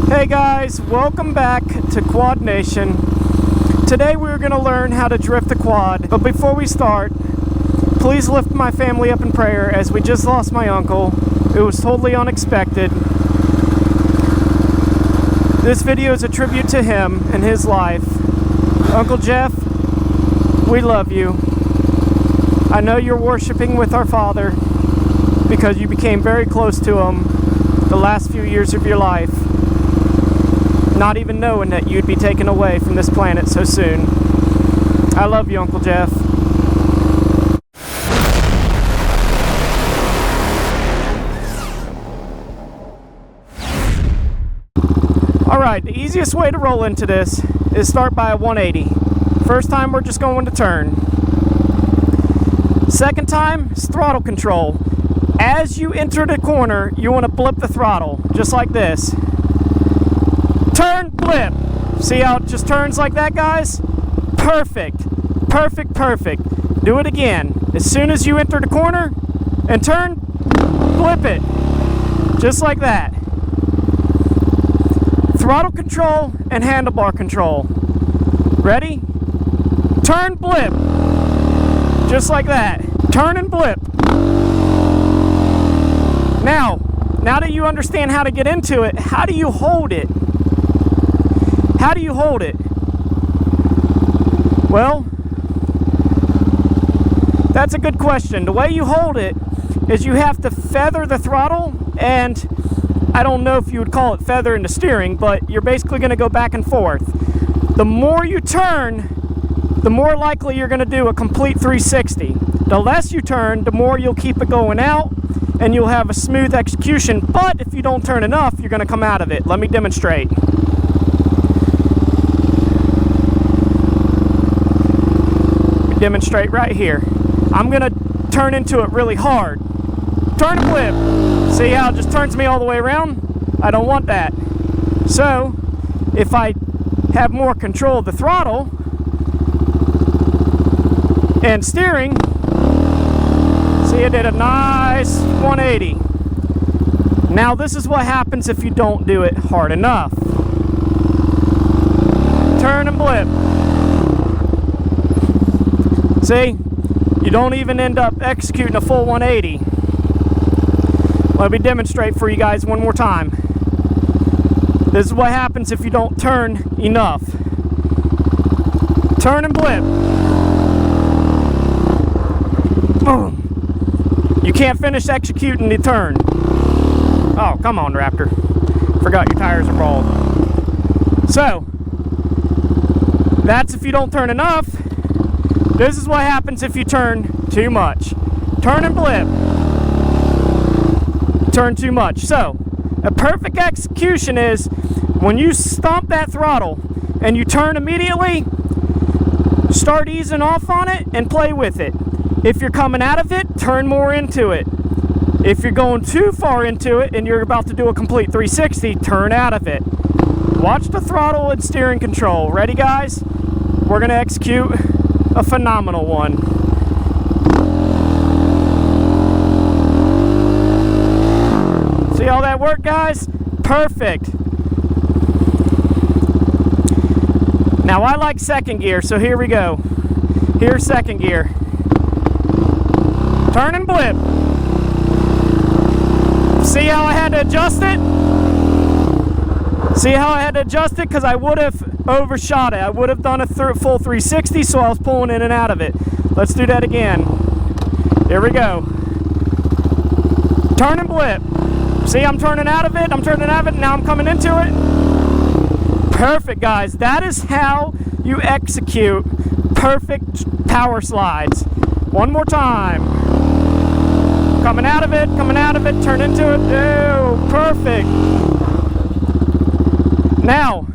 Hey guys, welcome back to Quad Nation. Today we're going to learn how to drift the quad, but before we start, please lift my family up in prayer as we just lost my uncle. It was totally unexpected. This video is a tribute to him and his life. Uncle Jeff, we love you. I know you're worshiping with our Father because you became very close to him the last few years of your life, not even knowing that you'd be taken away from this planet so soon. I love you, Uncle Jeff. Alright, the easiest way to roll into this is start by a 180. First time we're just going to turn. Second time is throttle control. As you enter the corner, you want to blip the throttle, just like this. Turn, blip. See how it just turns like that, guys? Perfect. Perfect, perfect. Do it again. As soon as you enter the corner and turn, blip it. Just like that. Throttle control and handlebar control. Ready? Turn, blip. Just like that. Turn and blip. Now that you understand how to get into it, how do you hold it? How do you hold it? Well, that's a good question. The way you hold it is you have to feather the throttle, and I don't know if you would call it feathering the steering, but you're basically going to go back and forth. The more you turn, the more likely you're going to do a complete 360. The less you turn, the more you'll keep it going out, and you'll have a smooth execution. But if you don't turn enough, you're going to come out of it. Let me demonstrate. Demonstrate right here. I'm gonna turn into it really hard. Turn and blip. See how it just turns me all the way around? I don't want that. So if I have more control of the throttle and steering, see, I did a nice 180. Now this is what happens if you don't do it hard enough. Turn and blip. See, you don't even end up executing a full 180. Let me demonstrate for you guys one more time. This is what happens if you don't turn enough. Turn and blip. Boom. You can't finish executing the turn. Oh, come on, Raptor. Forgot your tires are bald. So, that's if you don't turn enough. This is what happens if you turn too much. Turn and blip. Turn too much. So, a perfect execution is when you stomp that throttle and you turn immediately, start easing off on it and play with it. If you're coming out of it, turn more into it. If you're going too far into it and you're about to do a complete 360, turn out of it. Watch the throttle and steering control. Ready, guys? We're going to execute a phenomenal one. See how that worked, guys? Perfect. Now I like second gear, so here we go. Here's second gear. Turn and blip. See how I had to adjust it? See how I had to adjust it? Because I would have overshot it. I would have done a full 360, so I was pulling in and out of it. Let's do that again. Here we go. Turn and blip. See, I'm turning out of it. I'm turning out of it. Now I'm coming into it. Perfect, guys. That is how you execute perfect power slides. One more time. Coming out of it, turn into it. Oh, perfect. Now,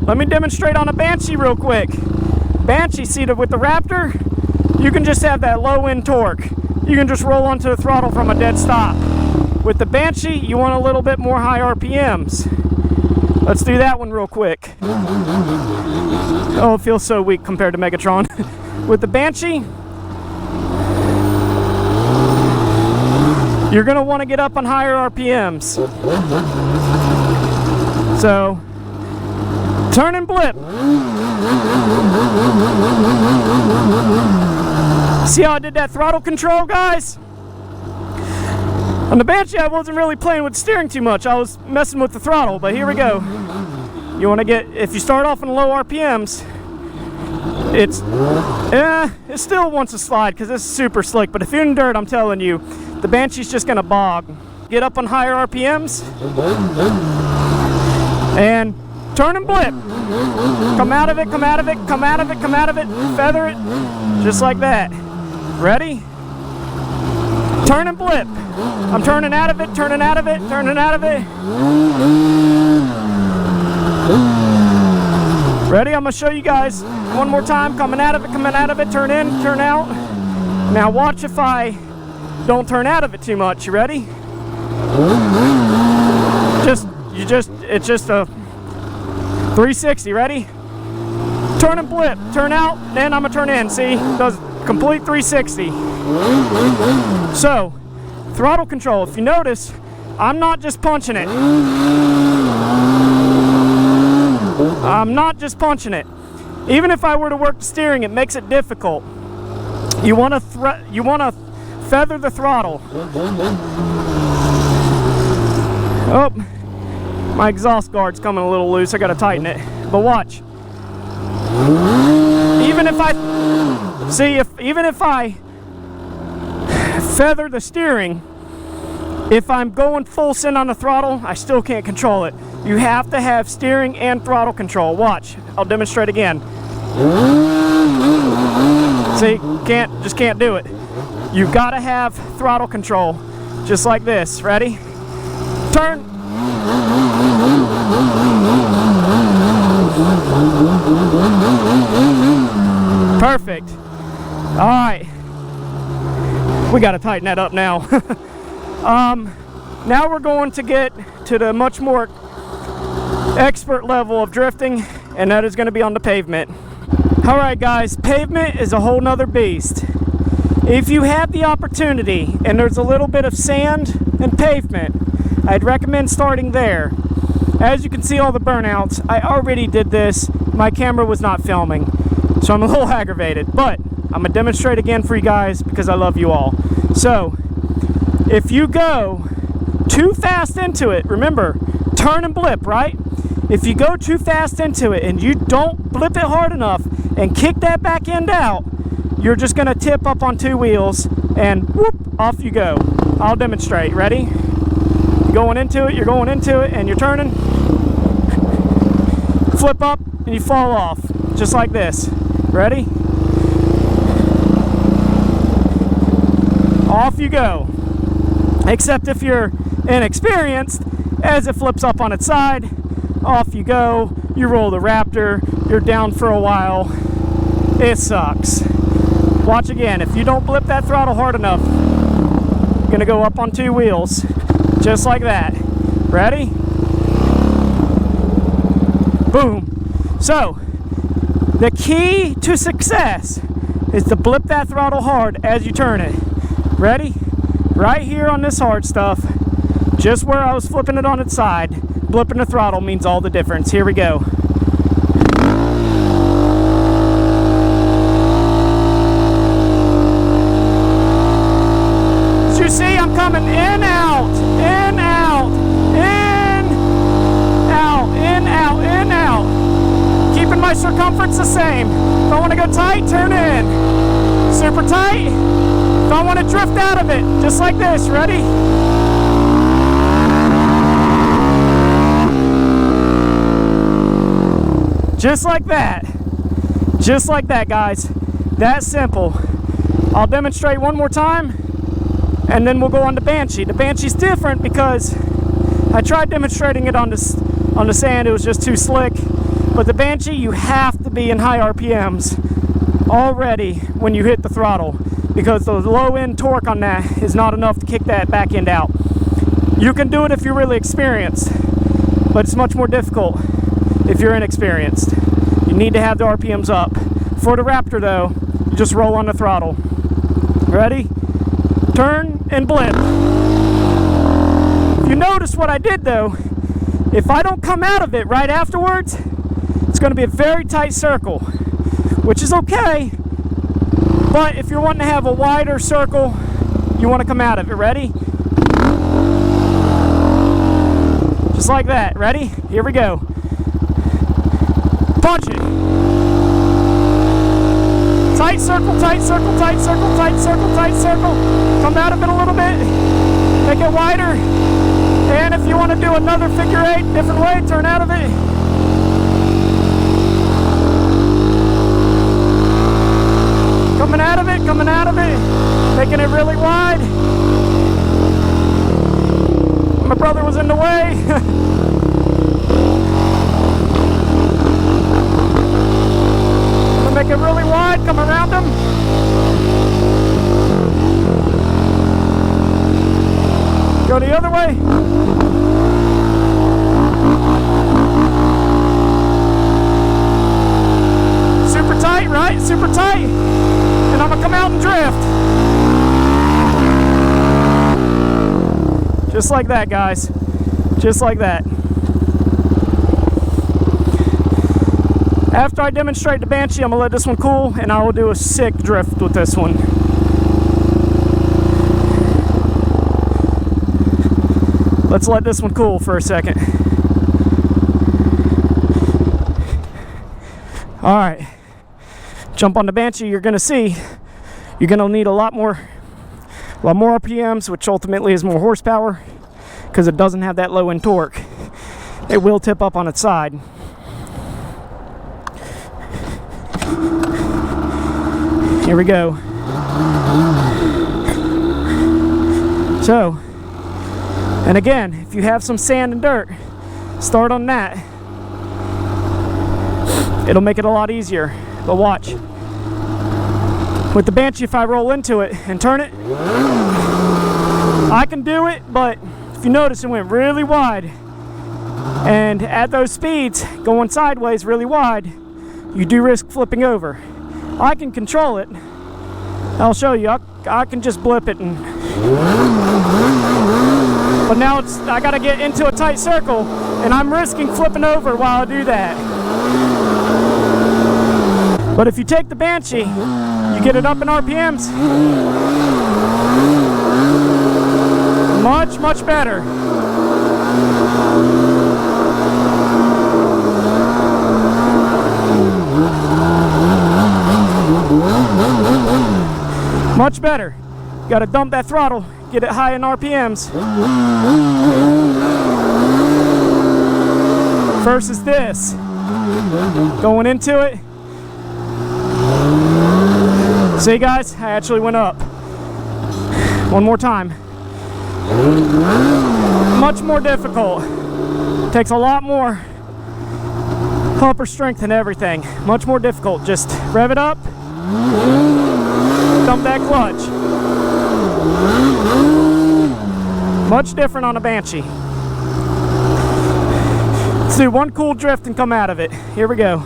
let me demonstrate on a Banshee real quick. Banshee seated with the Raptor, you can just have that low end torque. You can just roll onto the throttle from a dead stop. With the Banshee, you want a little bit more high RPMs. Let's do that one real quick. Oh, it feels so weak compared to Megatron. With the Banshee, you're going to want to get up on higher RPMs. So, turn and blip. See how I did that throttle control, guys? On the Banshee, I wasn't really playing with steering too much. I was messing with the throttle, but here we go. You want to get, if you start off in low RPMs, it still wants to slide because it's super slick. But if you're in dirt, I'm telling you, the Banshee's just going to bog. Get up on higher RPMs and turn and blip. Come out of it, come out of it, come out of it, come out of it, feather it, just like that. Ready? Turn and blip. I'm turning out of it, turning out of it, turning out of it. Ready? I'm going to show you guys one more time. Coming out of it, turn in, turn out. Now watch if I don't turn out of it too much. You ready? It's just a 360. Ready? Turn and blip. Turn out, then I'm going to turn in. See? Does complete 360. So, throttle control. If you notice, I'm not just punching it. I'm not just punching it. Even if I were to work the steering, it makes it difficult. You want to feather the throttle. Oh, my exhaust guard's coming a little loose. I got to tighten it. But watch. Even if I feather the steering, if I'm going full send on the throttle, I still can't control it. You have to have steering and throttle control. Watch, I'll demonstrate again. See, just can't do it. You've got to have throttle control, just like this. Ready? Turn. Perfect. All right. We got to tighten that up now. Now we're going to get to the much more expert level of drifting, and that is going to be on the Pavement. All right, guys, Pavement is a whole nother beast. If you have the opportunity and there's a little bit of sand and pavement, I'd recommend starting there. As you can see all the burnouts, I already did this. My camera was not filming, so I'm a little aggravated, but I'm gonna demonstrate again for you guys because I love you all. So, if you go too fast into it, remember, turn and blip, right? If you go too fast into it and you don't blip it hard enough and kick that back end out, you're just gonna tip up on two wheels and whoop, off you go. I'll demonstrate. Ready? You're going into it, and you're turning. Flip up and you fall off, just like this. Ready? Off you go. Except if you're inexperienced, as it flips up on its side, off you go. You roll the Raptor, you're down for a while. It sucks. Watch again. If you don't blip that throttle hard enough, you're gonna go up on two wheels, just like that. Ready? Boom. So, the key to success is to blip that throttle hard as you turn it. Ready? Right here on this hard stuff, just where I was flipping it on its side, blipping the throttle means all the difference. Here we go. As you see, I'm coming in, out, in, out, in, out, in, out, in, out. Keeping my circumference the same. If I want to go tight, turn in. Super tight. If I want to drift out of it, just like this. Ready? Just like that. Just like that, guys. That simple. I'll demonstrate one more time, and then we'll go on to Banshee. The Banshee's different because I tried demonstrating it on the sand. It was just too slick. But the Banshee, you have to be in high RPMs already when you hit the throttle, because the low end torque on that is not enough to kick that back end out. You can do it if you're really experienced, but it's much more difficult if you're inexperienced. You need to have the RPMs up. For the Raptor though, you just roll on the throttle. Ready? Turn and blip. If you notice what I did though, if I don't come out of it right afterwards, it's going to be a very tight circle, which is okay. But if you're wanting to have a wider circle, you want to come out of it. Ready? Just like that. Ready? Here we go. Punch it. Tight circle, tight circle, tight circle, tight circle, tight circle. Come out of it a little bit. Make it wider. And if you want to do another figure eight, different way, turn out of it. Coming out of it, coming out of it. Making it really wide. My brother was in the way. Make it really wide, come around them. Go the other way. Super tight, right? Super tight. And I'm gonna come out and drift. Just like that, guys. Just like that. After I demonstrate the Banshee, I'm going to let this one cool, and I will do a sick drift with this one. Let's let this one cool for a second. Alright. Jump on the Banshee, you're going to see you're going to need a lot more RPMs, which ultimately is more horsepower, because it doesn't have that low end torque. It will tip up on its side. Here we go. So, and again, if you have some sand and dirt, start on that. It'll make it a lot easier. But watch. With the Banshee, if I roll into it and turn it, I can do it, but if you notice, it went really wide. And at those speeds, going sideways really wide, you do risk flipping over. I can control it. I'll show you. I can just blip it, but now I gotta get into a tight circle, and I'm risking flipping over while I do that. But if you take the Banshee, you get it up in RPMs, much better. Much better. You gotta dump that throttle, get it high in RPMs. Versus this. Going into it. See guys, I actually went up. One more time. Much more difficult. Takes a lot more upper strength and everything. Much more difficult. Just rev it up. Dump that clutch. Much different on a Banshee. Let's do one cool drift and come out of it. Here we go.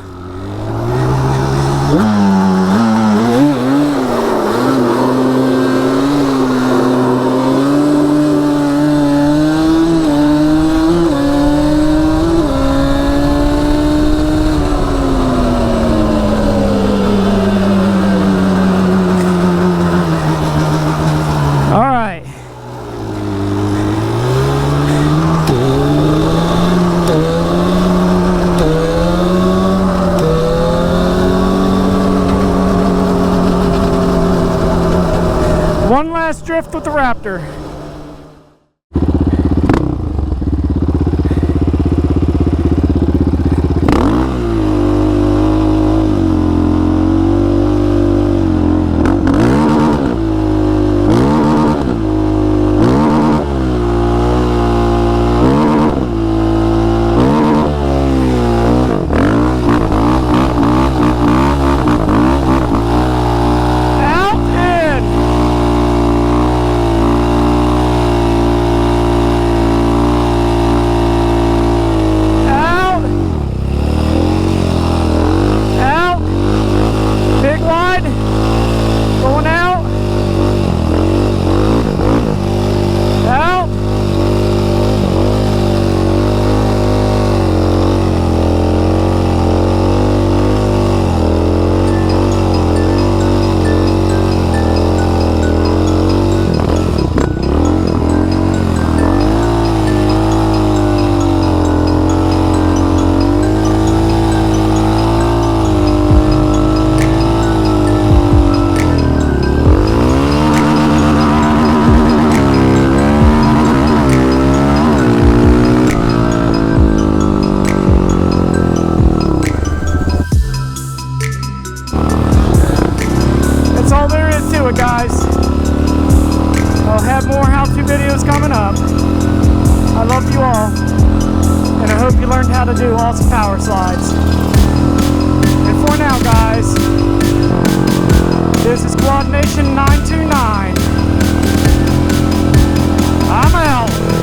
One last drift with the Raptor. do awesome power slides. And for now, guys, this is Quad Nation 929. I'm out.